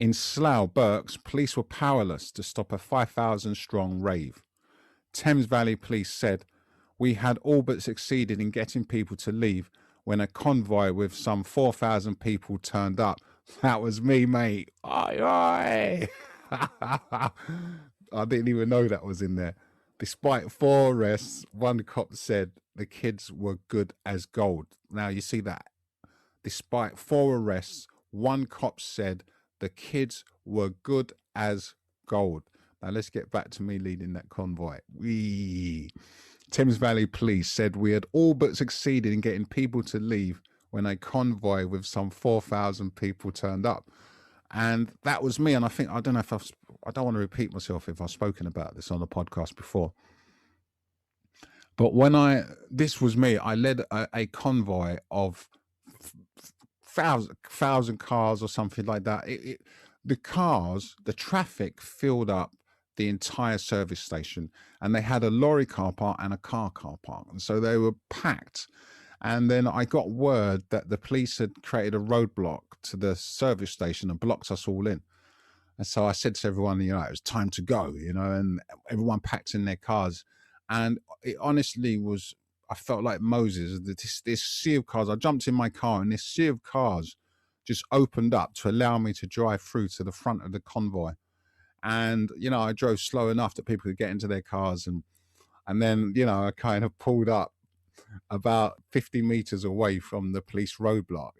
In Slough, Berks, police were powerless to stop a 5,000 strong rave. Thames Valley Police said, "We had all but succeeded in getting people to leave when a convoy with some 4,000 people turned up." That was me, mate. Aye, aye. I didn't even know that was in there. Despite 4 arrests, one cop said the kids were good as gold. Now, you see that? Despite 4 arrests, one cop said the kids were good as gold. Now, let's get back to me leading that convoy. Thames Valley Police said we had all but succeeded in getting people to leave when a convoy with some 4,000 people turned up. And that was me. And I don't know if I don't want to repeat myself if I've spoken about this on the podcast before. But this was me, I led a convoy of 1,000 cars or something like that. The traffic filled up the entire service station, and they had a lorry car park and a car park. And so they were packed. And then I got word that the police had created a roadblock to the service station and blocked us all in. And so I said to everyone, it was time to go, and everyone packed in their cars. And it honestly was, I felt like Moses, this sea of cars. I jumped in my car and this sea of cars just opened up to allow me to drive through to the front of the convoy. And, I drove slow enough that people could get into their cars. And then, I kind of pulled up about 50 meters away from the police roadblock,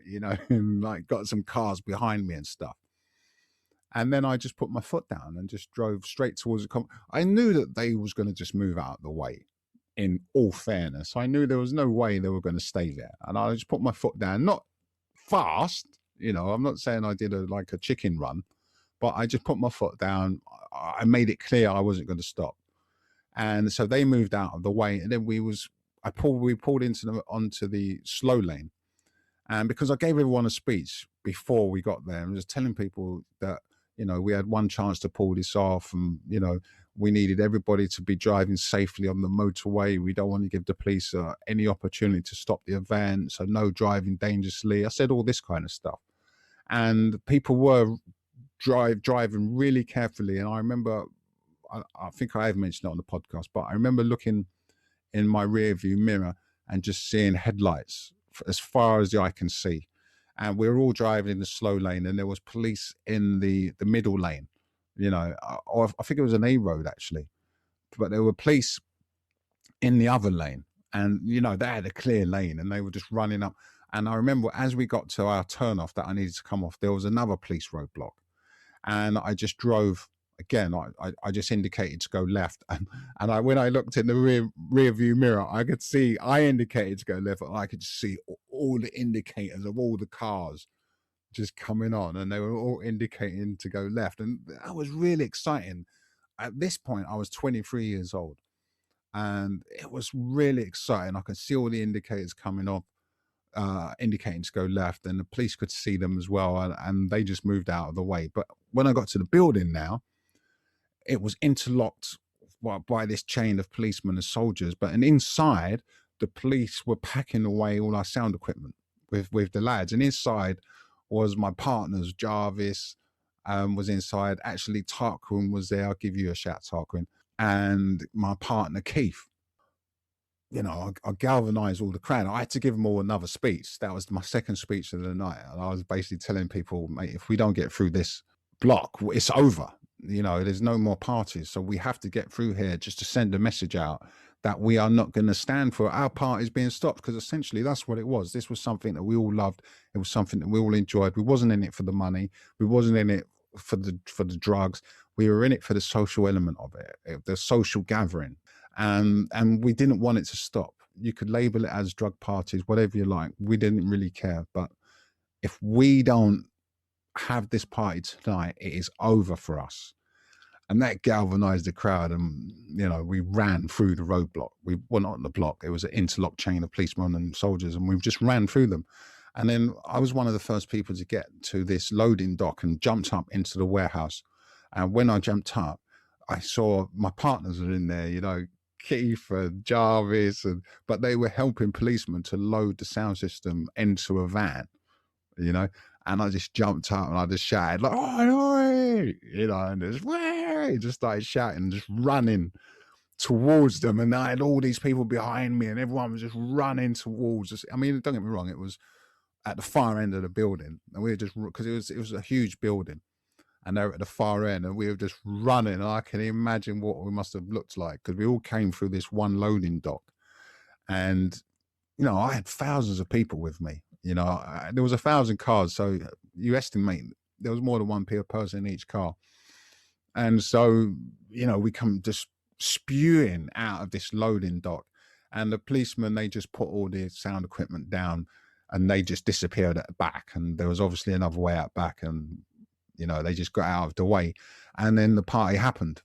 and like got some cars behind me and stuff. And then I just put my foot down and just drove straight towards the I knew that they was going to just move out of the way, in all fairness. I knew there was no way they were going to stay there. And I just put my foot down, not fast, I'm not saying I did like a chicken run, but I just put my foot down. I made it clear I wasn't going to stop. And so they moved out of the way. And then we pulled onto the slow lane. And because I gave everyone a speech before we got there, and just telling people that, we had one chance to pull this off, and, we needed everybody to be driving safely on the motorway. We don't want to give the police any opportunity to stop the event. So no driving dangerously. I said all this kind of stuff. And people were driving really carefully. And I remember, I think I have mentioned it on the podcast, but I remember looking in my rear view mirror and just seeing headlights as far as the eye can see. And we were all driving in the slow lane, and there was police in the middle lane, or I think it was an A road actually, but there were police in the other lane, and, they had a clear lane and they were just running up. And I remember as we got to our turnoff that I needed to come off, there was another police roadblock, and I just drove again. I just indicated to go left, and when I looked in the rear view mirror, I indicated to go left, and I could see all the indicators of all the cars just coming on, and they were all indicating to go left. And that was really exciting. At this point, I was 23 years old, and it was really exciting. I could see all the indicators coming off, indicating to go left, and the police could see them as well, and they just moved out of the way. But when I got to the building now, it was interlocked by this chain of policemen and soldiers, and inside, the police were packing away all our sound equipment with the lads. And inside was my partners, Jarvis was inside. Actually, Tarquin was there. I'll give you a shout, Tarquin. And my partner, Keith. I galvanized all the crowd. I had to give them all another speech. That was my second speech of the night. And I was basically telling people, mate, if we don't get through this block, it's over. There's no more parties. So we have to get through here just to send a message out that we are not going to stand for our parties being stopped, because essentially that's what it was. This was something that we all loved. It was something that we all enjoyed. We wasn't in it for the money. We wasn't in it for the drugs. We were in it for the social element of it, the social gathering. And we didn't want it to stop. You could label it as drug parties, whatever you like. We didn't really care. But if we don't have this party tonight, it is over for us. And that galvanized the crowd, and we ran through the roadblock. We were not on the block. It was an interlocked chain of policemen and soldiers, and we just ran through them. And then I was one of the first people to get to this loading dock and jumped up into the warehouse. And when I jumped up, I saw my partners were in there, Keith and Jarvis, but they were helping policemen to load the sound system into a van, And I just jumped up and I just shouted like, "Oh, you know," and just started shouting, just running towards them. And I had all these people behind me, and everyone was just running towards us. I mean, don't get me wrong, it was at the far end of the building, and we were just, because it was a huge building, and they were at the far end, and we were just running. And I can imagine what we must have looked like, because we all came through this one loading dock, and you know, I had thousands of people with me. You know, there was 1,000 cars, so you estimate there was more than one person in each car. And so, you know, we come just spewing out of this loading dock, and the policemen, they just put all the sound equipment down, and they just disappeared at the back. And there was obviously another way out back, and you know, they just got out of the way, and then the party happened.